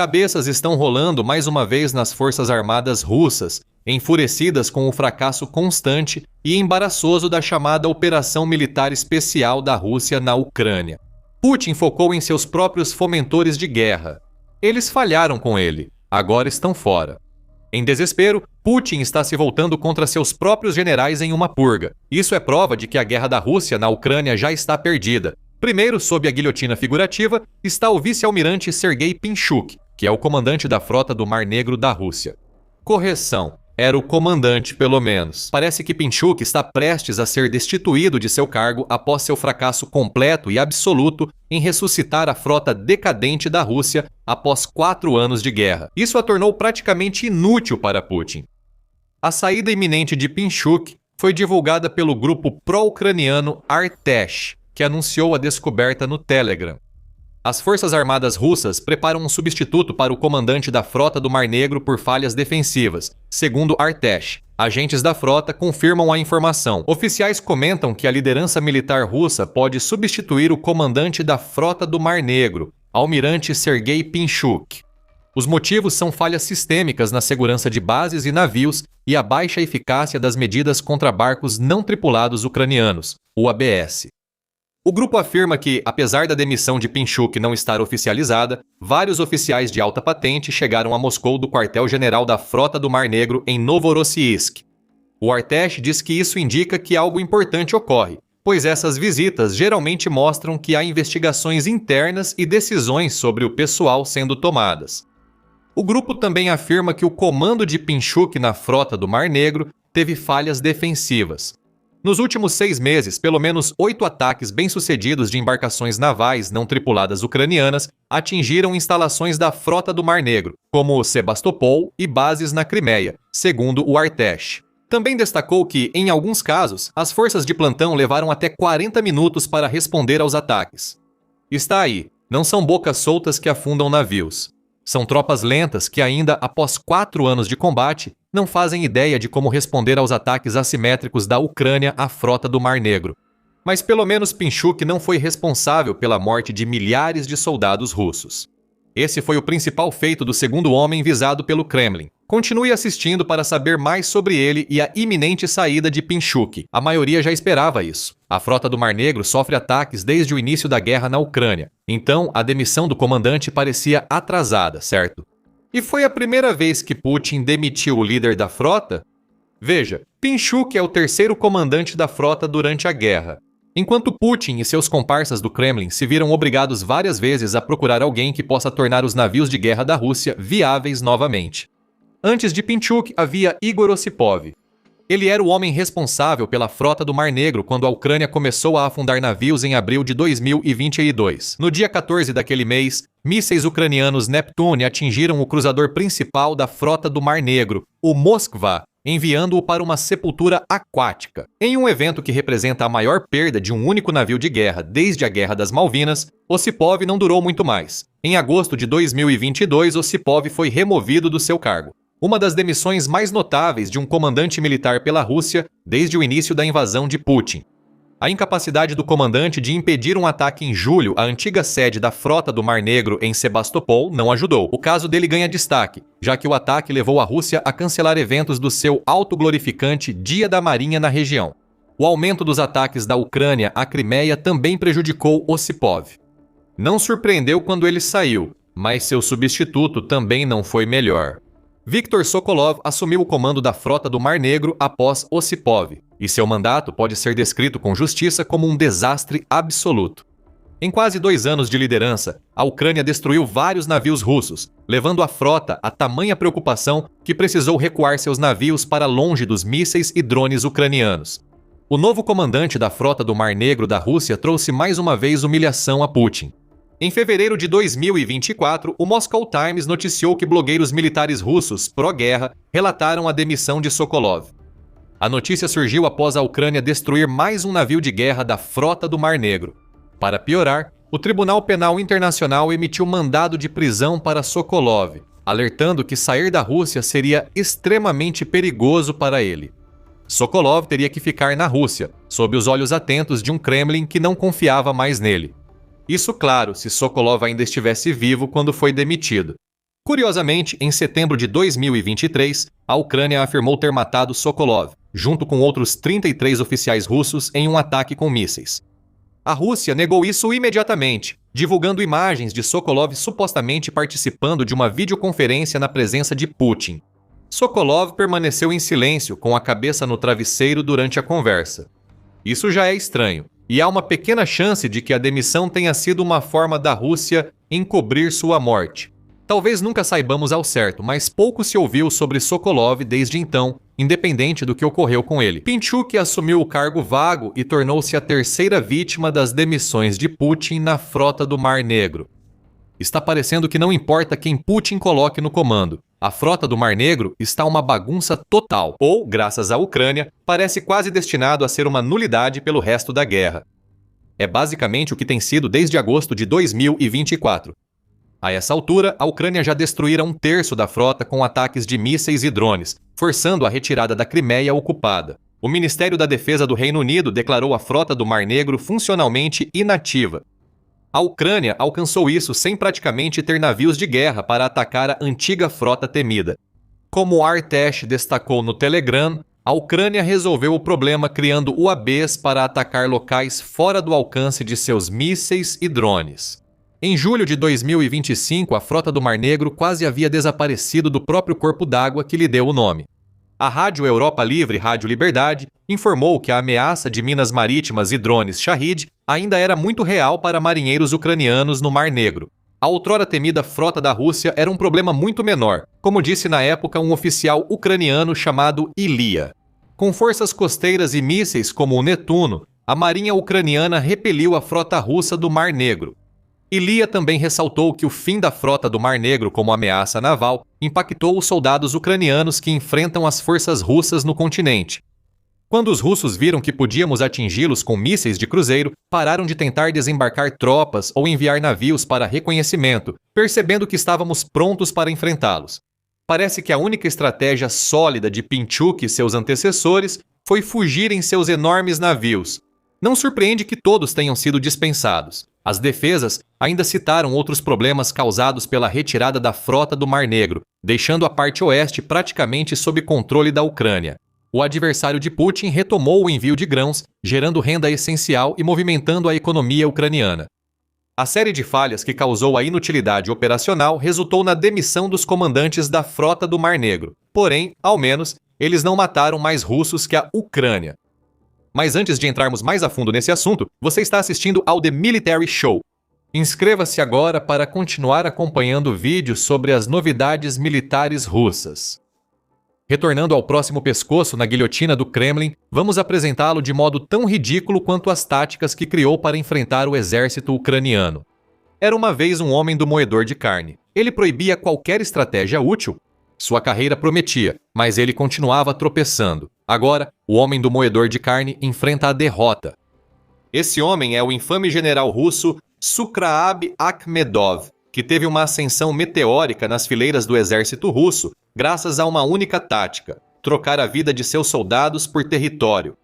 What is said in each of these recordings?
cabeças estão rolando mais uma vez nas forças armadas russas, enfurecidas com o fracasso constante e embaraçoso da chamada Operação Militar Especial da Rússia na Ucrânia. Putin focou em seus próprios fomentores de guerra. Eles falharam com ele, agora estão fora. Em desespero, Putin está se voltando contra seus próprios generais em uma purga. Isso é prova de que a guerra da Rússia na Ucrânia já está perdida. Primeiro, sob a guilhotina figurativa, está o vice-almirante Sergei Pinchuk, que é o comandante da frota do Mar Negro da Rússia. Correção. Era o comandante, pelo menos. Parece que Pinchuk está prestes a ser destituído de seu cargo após seu fracasso completo e absoluto em ressuscitar a frota decadente da Rússia após 4 anos de guerra. Isso a tornou praticamente inútil para Putin. A saída iminente de Pinchuk foi divulgada pelo grupo pró-ucraniano Artesh, que anunciou a descoberta no Telegram. As forças armadas russas preparam um substituto para o comandante da frota do Mar Negro por falhas defensivas, segundo Artesh. Agentes da frota confirmam a informação. Oficiais comentam que a liderança militar russa pode substituir o comandante da frota do Mar Negro, almirante Sergei Pinchuk. Os motivos são falhas sistêmicas na segurança de bases e navios e a baixa eficácia das medidas contra barcos não tripulados ucranianos, o ABS. O grupo afirma que, apesar da demissão de Pinchuk não estar oficializada, vários oficiais de alta patente chegaram a Moscou do quartel-general da Frota do Mar Negro em Novorossiysk. O Artesh diz que isso indica que algo importante ocorre, pois essas visitas geralmente mostram que há investigações internas e decisões sobre o pessoal sendo tomadas. O grupo também afirma que o comando de Pinchuk na Frota do Mar Negro teve falhas defensivas. Nos últimos 6 meses, pelo menos 8 ataques bem-sucedidos de embarcações navais não tripuladas ucranianas atingiram instalações da Frota do Mar Negro, como Sebastopol e bases na Crimeia, segundo o Artesh. Também destacou que, em alguns casos, as forças de plantão levaram até 40 minutos para responder aos ataques. Está aí, não são bocas soltas que afundam navios. São tropas lentas que ainda, após 4 anos de combate, não fazem ideia de como responder aos ataques assimétricos da Ucrânia à frota do Mar Negro. Mas pelo menos Pinchuk não foi responsável pela morte de milhares de soldados russos. Esse foi o principal feito do segundo homem visado pelo Kremlin. Continue assistindo para saber mais sobre ele e a iminente saída de Pinchuk. A maioria já esperava isso. A frota do Mar Negro sofre ataques desde o início da guerra na Ucrânia. Então, a demissão do comandante parecia atrasada, certo? E foi a primeira vez que Putin demitiu o líder da frota? Veja, Pinchuk é o terceiro comandante da frota durante a guerra. Enquanto Putin e seus comparsas do Kremlin se viram obrigados várias vezes a procurar alguém que possa tornar os navios de guerra da Rússia viáveis novamente. Antes de Pinchuk havia Igor Osipov. Ele era o homem responsável pela frota do Mar Negro quando a Ucrânia começou a afundar navios em abril de 2022. No dia 14 daquele mês, mísseis ucranianos Neptune atingiram o cruzador principal da frota do Mar Negro, o Moskva, enviando-o para uma sepultura aquática. Em um evento que representa a maior perda de um único navio de guerra desde a Guerra das Malvinas, Osipov não durou muito mais. Em agosto de 2022, Osipov foi removido do seu cargo. Uma das demissões mais notáveis de um comandante militar pela Rússia desde o início da invasão de Putin. A incapacidade do comandante de impedir um ataque em julho à antiga sede da Frota do Mar Negro em Sebastopol não ajudou. O caso dele ganha destaque, já que o ataque levou a Rússia a cancelar eventos do seu autoglorificante Dia da Marinha na região. O aumento dos ataques da Ucrânia à Crimeia também prejudicou Osipov. Não surpreendeu quando ele saiu, mas seu substituto também não foi melhor. Viktor Sokolov assumiu o comando da Frota do Mar Negro após Osipov, e seu mandato pode ser descrito com justiça como um desastre absoluto. Em quase 2 anos de liderança, a Ucrânia destruiu vários navios russos, levando a frota a tamanha preocupação que precisou recuar seus navios para longe dos mísseis e drones ucranianos. O novo comandante da Frota do Mar Negro da Rússia trouxe mais uma vez humilhação a Putin. Em fevereiro de 2024, o Moscow Times noticiou que blogueiros militares russos pró-guerra relataram a demissão de Sokolov. A notícia surgiu após a Ucrânia destruir mais um navio de guerra da Frota do Mar Negro. Para piorar, o Tribunal Penal Internacional emitiu mandado de prisão para Sokolov, alertando que sair da Rússia seria extremamente perigoso para ele. Sokolov teria que ficar na Rússia, sob os olhos atentos de um Kremlin que não confiava mais nele. Isso, claro, se Sokolov ainda estivesse vivo quando foi demitido. Curiosamente, em setembro de 2023, a Ucrânia afirmou ter matado Sokolov, junto com outros 33 oficiais russos, em um ataque com mísseis. A Rússia negou isso imediatamente, divulgando imagens de Sokolov supostamente participando de uma videoconferência na presença de Putin. Sokolov permaneceu em silêncio, com a cabeça no travesseiro durante a conversa. Isso já é estranho, e há uma pequena chance de que a demissão tenha sido uma forma da Rússia encobrir sua morte. Talvez nunca saibamos ao certo, mas pouco se ouviu sobre Sokolov desde então, independente do que ocorreu com ele. Pinchuk assumiu o cargo vago e tornou-se a terceira vítima das demissões de Putin na frota do Mar Negro. Está parecendo que não importa quem Putin coloque no comando. A frota do Mar Negro está uma bagunça total, ou, graças à Ucrânia, parece quase destinado a ser uma nulidade pelo resto da guerra. É basicamente o que tem sido desde agosto de 2024. A essa altura, a Ucrânia já destruíra um terço da frota com ataques de mísseis e drones, forçando a retirada da Crimeia ocupada. O Ministério da Defesa do Reino Unido declarou a frota do Mar Negro funcionalmente inativa. A Ucrânia alcançou isso sem praticamente ter navios de guerra para atacar a antiga frota temida. Como Artesh destacou no Telegram, a Ucrânia resolveu o problema criando UAVs para atacar locais fora do alcance de seus mísseis e drones. Em julho de 2025, a frota do Mar Negro quase havia desaparecido do próprio corpo d'água que lhe deu o nome. A Rádio Europa Livre, Rádio Liberdade, informou que a ameaça de minas marítimas e drones Shahid ainda era muito real para marinheiros ucranianos no Mar Negro. A outrora temida frota da Rússia era um problema muito menor, como disse na época um oficial ucraniano chamado Ilia. Com forças costeiras e mísseis como o Netuno, a marinha ucraniana repeliu a frota russa do Mar Negro. Ilia também ressaltou que o fim da frota do Mar Negro como ameaça naval impactou os soldados ucranianos que enfrentam as forças russas no continente. Quando os russos viram que podíamos atingi-los com mísseis de cruzeiro, pararam de tentar desembarcar tropas ou enviar navios para reconhecimento, percebendo que estávamos prontos para enfrentá-los. Parece que a única estratégia sólida de Pinchuk e seus antecessores foi fugir em seus enormes navios. Não surpreende que todos tenham sido dispensados. As defesas ainda citaram outros problemas causados pela retirada da frota do Mar Negro, deixando a parte oeste praticamente sob controle da Ucrânia. O adversário de Putin retomou o envio de grãos, gerando renda essencial e movimentando a economia ucraniana. A série de falhas que causou a inutilidade operacional resultou na demissão dos comandantes da frota do Mar Negro. Porém, ao menos, eles não mataram mais russos que a Ucrânia. Mas antes de entrarmos mais a fundo nesse assunto, você está assistindo ao The Military Show. Inscreva-se agora para continuar acompanhando vídeos sobre as novidades militares russas. Retornando ao próximo pescoço na guilhotina do Kremlin, vamos apresentá-lo de modo tão ridículo quanto as táticas que criou para enfrentar o exército ucraniano. Era uma vez um homem do moedor de carne. Ele proibia qualquer estratégia útil. Sua carreira prometia, mas ele continuava tropeçando. Agora, o homem do moedor de carne enfrenta a derrota. Esse homem é o infame general russo Sukhraab Akhmedov, que teve uma ascensão meteórica nas fileiras do exército russo graças a uma única tática: trocar a vida de seus soldados por território.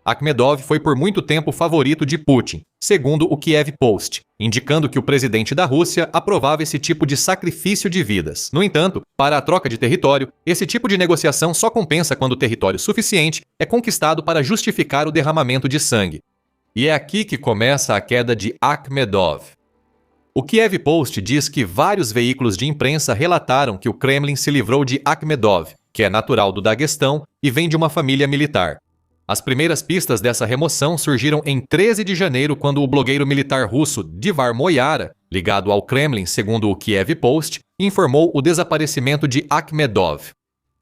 Akhmedov foi por muito tempo favorito de Putin, segundo o Kiev Post, indicando que o presidente da Rússia aprovava esse tipo de sacrifício de vidas. No entanto, para a troca de território, esse tipo de negociação só compensa quando o território suficiente é conquistado para justificar o derramamento de sangue. E é aqui que começa a queda de Akhmedov. O Kiev Post diz que vários veículos de imprensa relataram que o Kremlin se livrou de Akhmedov, que é natural do Daguestão e vem de uma família militar. As primeiras pistas dessa remoção surgiram em 13 de janeiro, quando o blogueiro militar russo Divar Moyara, ligado ao Kremlin segundo o Kiev Post, informou o desaparecimento de Akhmedov.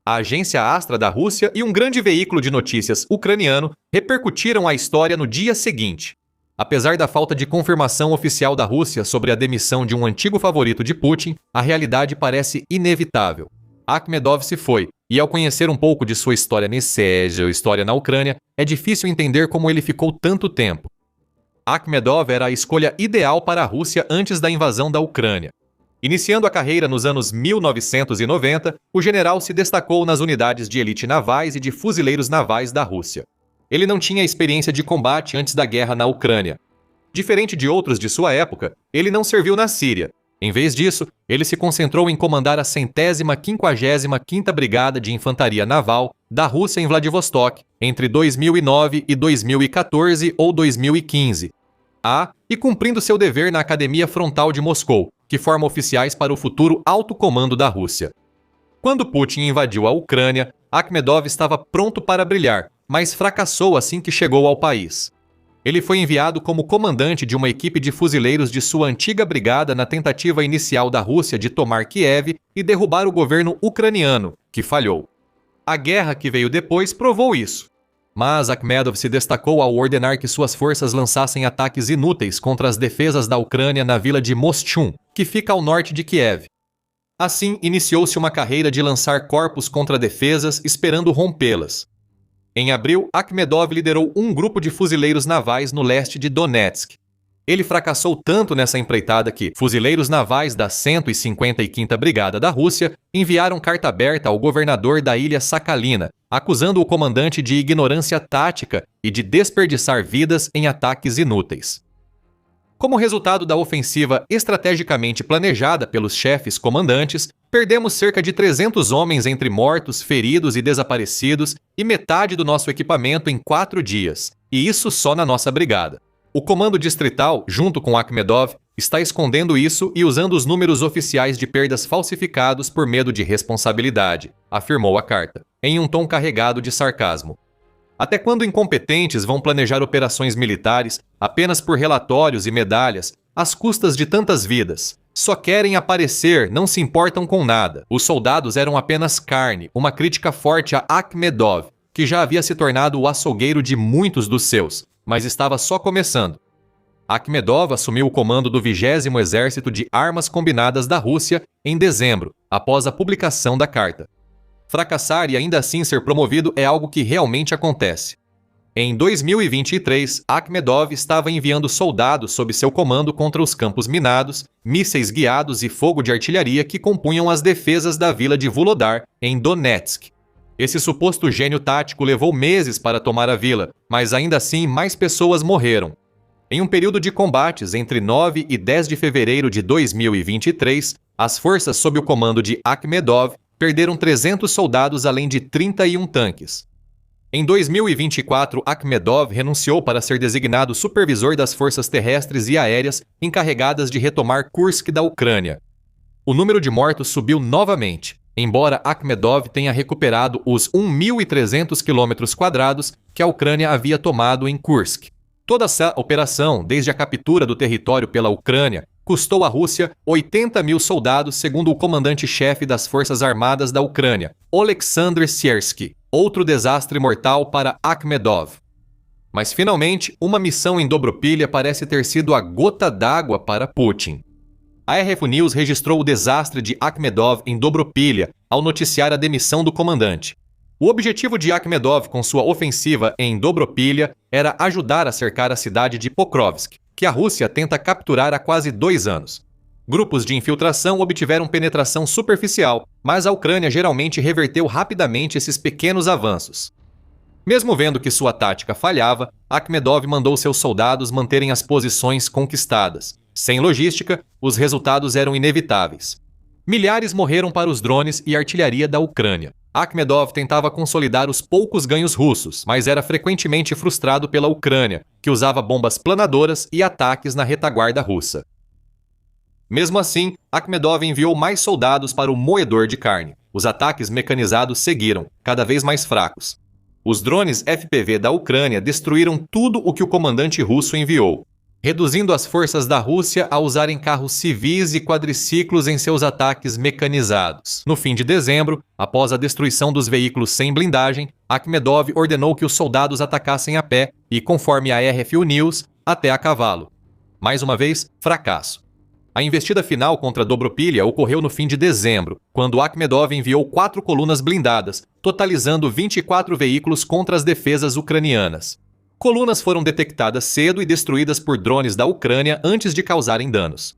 A agência Astra da Rússia e um grande veículo de notícias ucraniano repercutiram a história no dia seguinte. Apesar da falta de confirmação oficial da Rússia sobre a demissão de um antigo favorito de Putin, a realidade parece inevitável. Akhmedov se foi, e ao conhecer um pouco de sua história nesse história na Ucrânia, é difícil entender como ele ficou tanto tempo. Akhmedov era a escolha ideal para a Rússia antes da invasão da Ucrânia. Iniciando a carreira nos anos 1990, o general se destacou nas unidades de elite navais e de fuzileiros navais da Rússia. Ele não tinha experiência de combate antes da guerra na Ucrânia. Diferente de outros de sua época, ele não serviu na Síria. Em vez disso, ele se concentrou em comandar a 155ª Brigada de Infantaria Naval da Rússia em Vladivostok entre 2009 e 2014 ou 2015, e cumprindo seu dever na Academia Frontal de Moscou, que forma oficiais para o futuro alto comando da Rússia. Quando Putin invadiu a Ucrânia, Akhmedov estava pronto para brilhar, mas fracassou assim que chegou ao país. Ele foi enviado como comandante de uma equipe de fuzileiros de sua antiga brigada na tentativa inicial da Rússia de tomar Kiev e derrubar o governo ucraniano, que falhou. A guerra que veio depois provou isso. Mas Akhmedov se destacou ao ordenar que suas forças lançassem ataques inúteis contra as defesas da Ucrânia na vila de Moshchun, que fica ao norte de Kiev. Assim, iniciou-se uma carreira de lançar corpos contra defesas, esperando rompê-las. Em abril, Akhmedov liderou um grupo de fuzileiros navais no leste de Donetsk. Ele fracassou tanto nessa empreitada que fuzileiros navais da 155ª Brigada da Rússia enviaram carta aberta ao governador da ilha Sakhalina, acusando o comandante de ignorância tática e de desperdiçar vidas em ataques inúteis. Como resultado da ofensiva estrategicamente planejada pelos chefes comandantes, perdemos cerca de 300 homens entre mortos, feridos e desaparecidos e metade do nosso equipamento em 4 dias, e isso só na nossa brigada. O comando distrital, junto com Akhmedov, está escondendo isso e usando os números oficiais de perdas falsificados por medo de responsabilidade, afirmou a carta, em um tom carregado de sarcasmo. Até quando incompetentes vão planejar operações militares apenas por relatórios e medalhas, às custas de tantas vidas? Só querem aparecer, não se importam com nada. Os soldados eram apenas carne, uma crítica forte a Akhmedov, que já havia se tornado o açougueiro de muitos dos seus, mas estava só começando. Akhmedov assumiu o comando do 20º Exército de Armas Combinadas da Rússia em dezembro, após a publicação da carta. Fracassar e ainda assim ser promovido é algo que realmente acontece. Em 2023, Akhmedov estava enviando soldados sob seu comando contra os campos minados, mísseis guiados e fogo de artilharia que compunham as defesas da vila de Vuhledar, em Donetsk. Esse suposto gênio tático levou meses para tomar a vila, mas ainda assim mais pessoas morreram. Em um período de combates entre 9 e 10 de fevereiro de 2023, as forças sob o comando de Akhmedov perderam 300 soldados além de 31 tanques. Em 2024, Akhmedov renunciou para ser designado supervisor das forças terrestres e aéreas encarregadas de retomar Kursk da Ucrânia. O número de mortos subiu novamente, embora Akhmedov tenha recuperado os 1.300 km² que a Ucrânia havia tomado em Kursk. Toda essa operação, desde a captura do território pela Ucrânia, custou à Rússia 80 mil soldados, segundo o comandante-chefe das Forças Armadas da Ucrânia, Oleksandr Siersky, outro desastre mortal para Akhmedov. Mas, finalmente, uma missão em Dobropilha parece ter sido a gota d'água para Putin. A RF News registrou o desastre de Akhmedov em Dobropilha ao noticiar a demissão do comandante. O objetivo de Akhmedov com sua ofensiva em Dobropilha era ajudar a cercar a cidade de Pokrovsk, que a Rússia tenta capturar há quase 2 anos. Grupos de infiltração obtiveram penetração superficial, mas a Ucrânia geralmente reverteu rapidamente esses pequenos avanços. Mesmo vendo que sua tática falhava, Akhmedov mandou seus soldados manterem as posições conquistadas. Sem logística, os resultados eram inevitáveis. Milhares morreram para os drones e artilharia da Ucrânia. Akhmedov tentava consolidar os poucos ganhos russos, mas era frequentemente frustrado pela Ucrânia, que usava bombas planadoras e ataques na retaguarda russa. Mesmo assim, Akhmedov enviou mais soldados para o moedor de carne. Os ataques mecanizados seguiram, cada vez mais fracos. Os drones FPV da Ucrânia destruíram tudo o que o comandante russo enviou, reduzindo as forças da Rússia a usarem carros civis e quadriciclos em seus ataques mecanizados. No fim de dezembro, após a destruição dos veículos sem blindagem, Akhmedov ordenou que os soldados atacassem a pé e, conforme a RFU News, até a cavalo. Mais uma vez, fracasso. A investida final contra Dobropilha ocorreu no fim de dezembro, quando Akhmedov enviou 4 colunas blindadas, totalizando 24 veículos contra as defesas ucranianas. Colunas foram detectadas cedo e destruídas por drones da Ucrânia antes de causarem danos.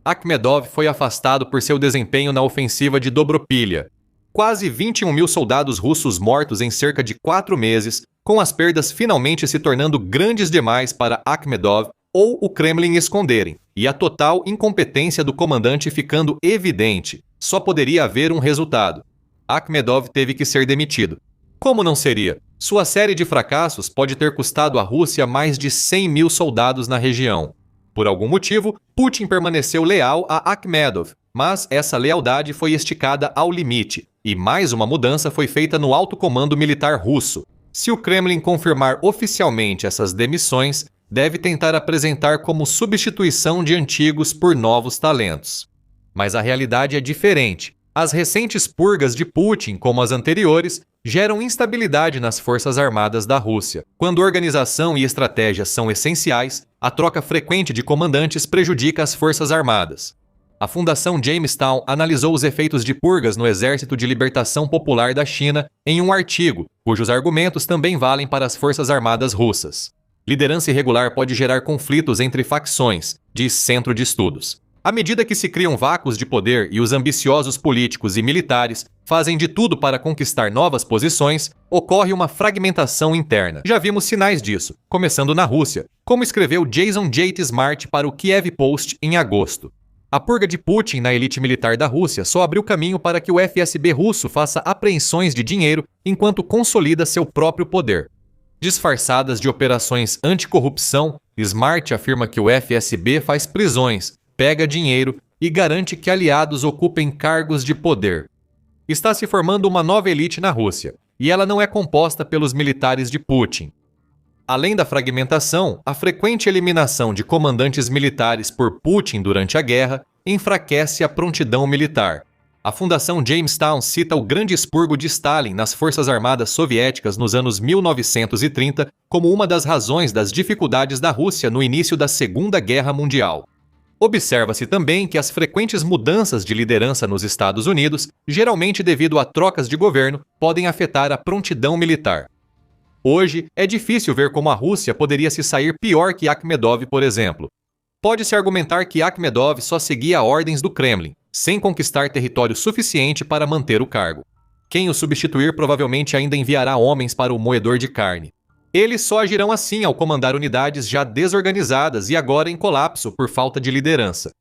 Akhmedov foi afastado por seu desempenho na ofensiva de Dobropilha. Quase 21 mil soldados russos mortos em cerca de 4 meses, com as perdas finalmente se tornando grandes demais para Akhmedov, ou o Kremlin esconderem, e a total incompetência do comandante ficando evidente. Só poderia haver um resultado. Akhmedov teve que ser demitido. Como não seria? Sua série de fracassos pode ter custado à Rússia mais de 100 mil soldados na região. Por algum motivo, Putin permaneceu leal a Akhmedov, mas essa lealdade foi esticada ao limite, e mais uma mudança foi feita no alto comando militar russo. Se o Kremlin confirmar oficialmente essas demissões, deve tentar apresentar como substituição de antigos por novos talentos. Mas a realidade é diferente. As recentes purgas de Putin, como as anteriores, geram instabilidade nas forças armadas da Rússia. Quando organização e estratégia são essenciais, a troca frequente de comandantes prejudica as forças armadas. A Fundação Jamestown analisou os efeitos de purgas no Exército de Libertação Popular da China em um artigo, cujos argumentos também valem para as forças armadas russas. Liderança irregular pode gerar conflitos entre facções, diz Centro de Estudos. À medida que se criam vácuos de poder e os ambiciosos políticos e militares fazem de tudo para conquistar novas posições, ocorre uma fragmentação interna. Já vimos sinais disso, começando na Rússia, como escreveu Jason J. Smart para o Kiev Post em agosto. A purga de Putin na elite militar da Rússia só abriu caminho para que o FSB russo faça apreensões de dinheiro enquanto consolida seu próprio poder. Disfarçadas de operações anticorrupção, Smart afirma que o FSB faz prisões, pega dinheiro e garante que aliados ocupem cargos de poder. Está se formando uma nova elite na Rússia, e ela não é composta pelos militares de Putin. Além da fragmentação, a frequente eliminação de comandantes militares por Putin durante a guerra enfraquece a prontidão militar. A Fundação Jamestown cita o grande expurgo de Stalin nas Forças Armadas Soviéticas nos anos 1930 como uma das razões das dificuldades da Rússia no início da Segunda Guerra Mundial. Observa-se também que as frequentes mudanças de liderança nos Estados Unidos, geralmente devido a trocas de governo, podem afetar a prontidão militar. Hoje, é difícil ver como a Rússia poderia se sair pior que Akhmedov, por exemplo. Pode-se argumentar que Akhmedov só seguia ordens do Kremlin, sem conquistar território suficiente para manter o cargo. Quem o substituir provavelmente ainda enviará homens para o moedor de carne. Eles só agirão assim ao comandar unidades já desorganizadas e agora em colapso por falta de liderança.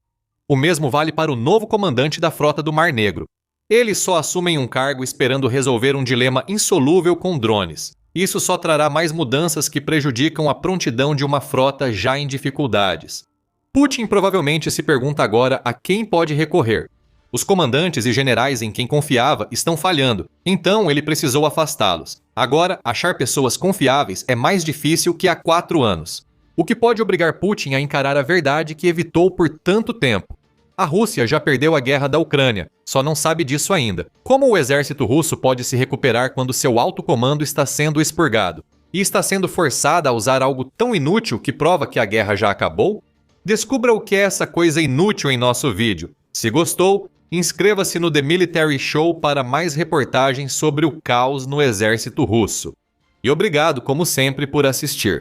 O mesmo vale para o novo comandante da Frota do Mar Negro. Eles só assumem um cargo esperando resolver um dilema insolúvel com drones. Isso só trará mais mudanças que prejudicam a prontidão de uma frota já em dificuldades. Putin provavelmente se pergunta agora a quem pode recorrer. Os comandantes e generais em quem confiava estão falhando, então ele precisou afastá-los. Agora, achar pessoas confiáveis é mais difícil que há 4 anos. O que pode obrigar Putin a encarar a verdade que evitou por tanto tempo. A Rússia já perdeu a guerra da Ucrânia, só não sabe disso ainda. Como o exército russo pode se recuperar quando seu alto comando está sendo expurgado? E está sendo forçada a usar algo tão inútil que prova que a guerra já acabou? Descubra o que é essa coisa inútil em nosso vídeo. Se gostou, inscreva-se no The Military Show para mais reportagens sobre o caos no exército russo. E obrigado, como sempre, por assistir.